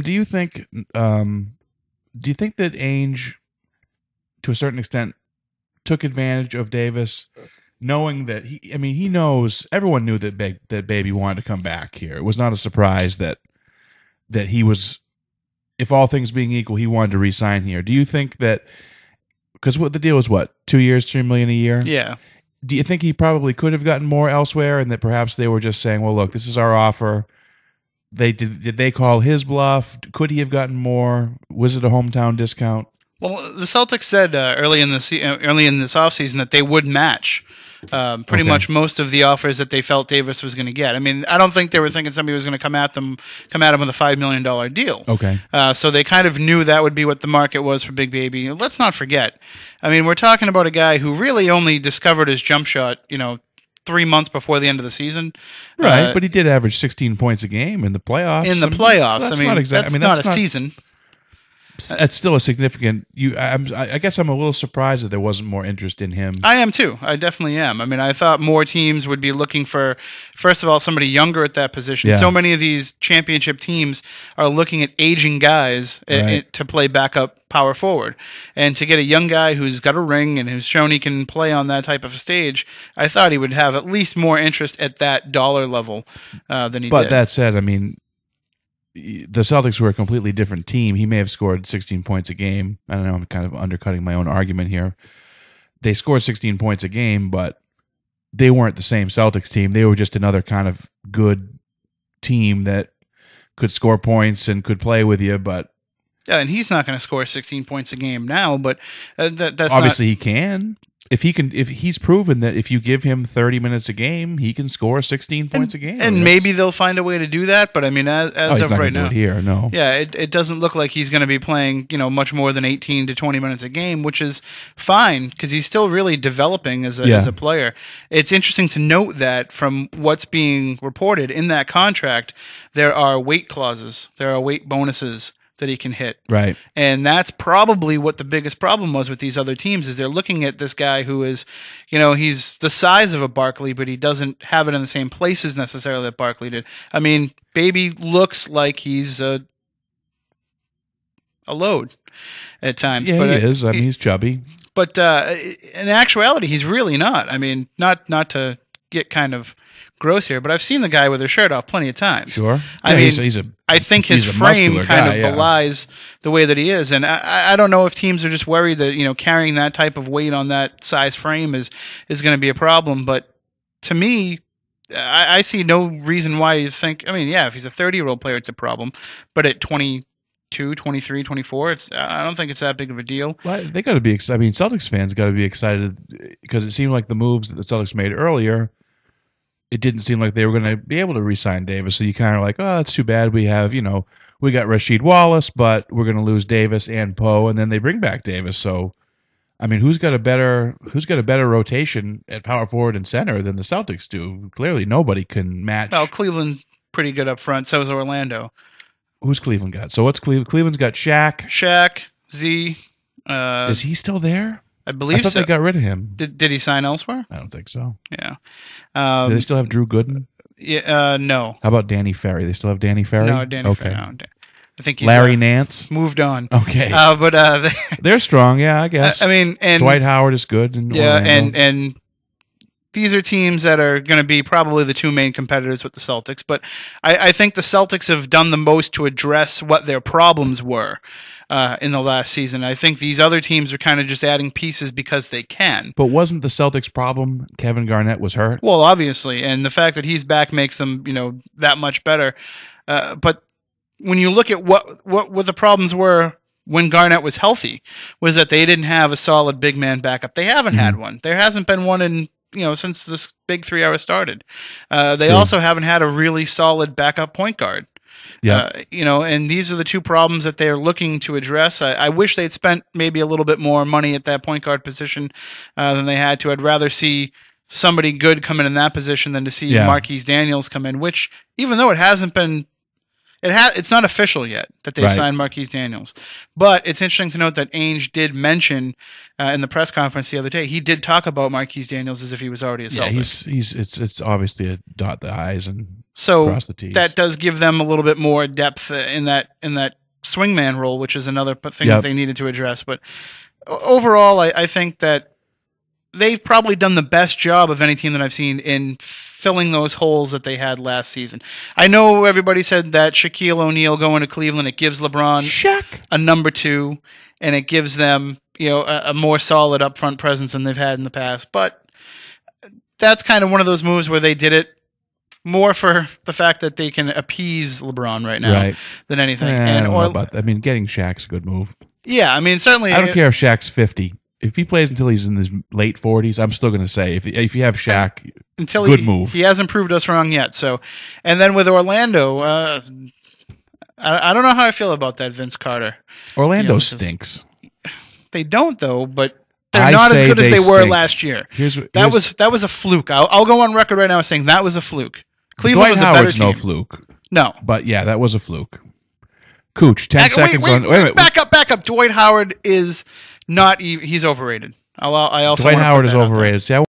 Do you think that Ainge, to a certain extent, took advantage of Davis, knowing that he knows everyone knew that that Baby wanted to come back here. It was not a surprise that he was, if all things being equal, he wanted to re-sign here. Do you think that because what the deal was, 2 years, $3 million a year? Yeah. Do you think he probably could have gotten more elsewhere, and that perhaps they were just saying, "Well, look, this is our offer." Did they call his bluff? Could he have gotten more? Was it a hometown discount? Well, the Celtics said early in this offseason that they would match pretty much most of the offers that they felt Davis was going to get. I mean, I don't think they were thinking somebody was going to come at him with a $5 million deal. Okay. So they kind of knew that would be what the market was for Big Baby. Let's not forget. I mean, we're talking about a guy who really only discovered his jump shot, 3 months before the end of the season. Right, but he did average 16 points a game in the playoffs. That's not a season. That's still a significant. I guess I'm a little surprised that there wasn't more interest in him. I am too. I definitely am. I mean, I thought more teams would be looking for, first of all, somebody younger at that position. Yeah. So many of these championship teams are looking at aging guys to play backup power forward, and to get a young guy who's got a ring and who's shown he can play on that type of stage, I thought he would have at least more interest at that dollar level than he did. But that said, I mean, the Celtics were a completely different team. He may have scored 16 points a game. I don't know. I'm kind of undercutting my own argument here. They scored 16 points a game, but they weren't the same Celtics team. They were just another kind of good team that could score points and could play with you. But yeah, and he's not going to score 16 points a game now. But that's obviously he can. If he's proven that if you give him 30 minutes a game, he can score 16 points a game. And maybe they'll find a way to do that. But I mean, as of right now, here, no. Yeah, it doesn't look like he's going to be playing, much more than 18 to 20 minutes a game, which is fine because he's still really developing as a player. It's interesting to note that from what's being reported in that contract, there are weight clauses, there are weight bonuses that he can hit. Right. And that's probably what the biggest problem was with these other teams is they're looking at this guy who is, he's the size of a Barkley, but he doesn't have it in the same places necessarily that Barkley did. I mean, Baby looks like he's a load at times. Yeah, he is. I mean, he's chubby. But in actuality, he's really not. I mean, not to get kind of gross here, but I've seen the guy with his shirt off plenty of times. Sure. I mean, I think his frame kind of belies the way that he is, and I don't know if teams are just worried that carrying that type of weight on that size frame is going to be a problem. But to me, I see no reason why you think. I mean, yeah, if he's a 30-year-old player, it's a problem, but at 22, 23, 24, I don't think it's that big of a deal. Well, they got to be excited. I mean, Celtics fans got to be excited because it seemed like the moves that the Celtics made earlier, it didn't seem like they were going to be able to re-sign Davis. So you kind of like, oh, that's too bad. We have, we got Rasheed Wallace, but we're going to lose Davis and Poe, and then they bring back Davis. So, I mean, who's got a better rotation at power forward and center than the Celtics do? Clearly, nobody can match. Well, Cleveland's pretty good up front. So is Orlando. Who's Cleveland got? So what's Cleveland? Cleveland's got Shaq, Z. Is he still there? I believe I thought they got rid of him. Did he sign elsewhere? I don't think so. Yeah. Do they still have Drew Gooden? Yeah. No. How about Danny Ferry? They still have Danny Ferry? No, Danny Ferry. No. I think he's Larry Nance moved on. Okay. But they're strong, yeah, I guess. I mean, and Dwight Howard is good. And these are teams that are going to be probably the two main competitors with the Celtics. But I think the Celtics have done the most to address what their problems were in the last season. I think these other teams are kind of just adding pieces because they can. But wasn't the Celtics' problem Kevin Garnett was hurt? Well, obviously, and the fact that he's back makes them, that much better. But when you look at what the problems were when Garnett was healthy, was that they didn't have a solid big man backup. They haven't had one. There hasn't been one in since this big 3 hours started. They also haven't had a really solid backup point guard. Yeah. And these are the two problems that they're looking to address. I wish they'd spent maybe a little bit more money at that point guard position than they had to. I'd rather see somebody good come in that position than to see Marquise Daniels come in, which, even though it hasn't been It's not official yet that they've signed Marquise Daniels, but it's interesting to note that Ainge did mention in the press conference the other day. He did talk about Marquise Daniels as if he was already a Celtic. Yeah, it's obviously a dot the I's and cross the T's. That does give them a little bit more depth in that swingman role, which is another thing that they needed to address. But overall, I think that they've probably done the best job of any team that I've seen in filling those holes that they had last season. I know everybody said that Shaquille O'Neal going to Cleveland, it gives LeBron a number 2, and it gives them a more solid upfront presence than they've had in the past. But that's kind of one of those moves where they did it more for the fact that they can appease LeBron right now than anything. I don't know about that. I mean, getting Shaq's a good move. Yeah, I mean, certainly. I don't care if Shaq's 50. If he plays until he's in his late 40s, I'm still going to say if you have Shaq, good move. He hasn't proved us wrong yet. So, and then with Orlando, I don't know how I feel about that Vince Carter. Orlando stinks. They don't though, but they're not as good as they were last year. That was a fluke. I'll go on record right now saying that was a fluke. Cleveland was a better team. No fluke. No, but yeah, that was a fluke. Cooch, 10 seconds on. Wait a minute. Back up. Dwight Howard is not. He's overrated. Dwight Howard is overrated. See,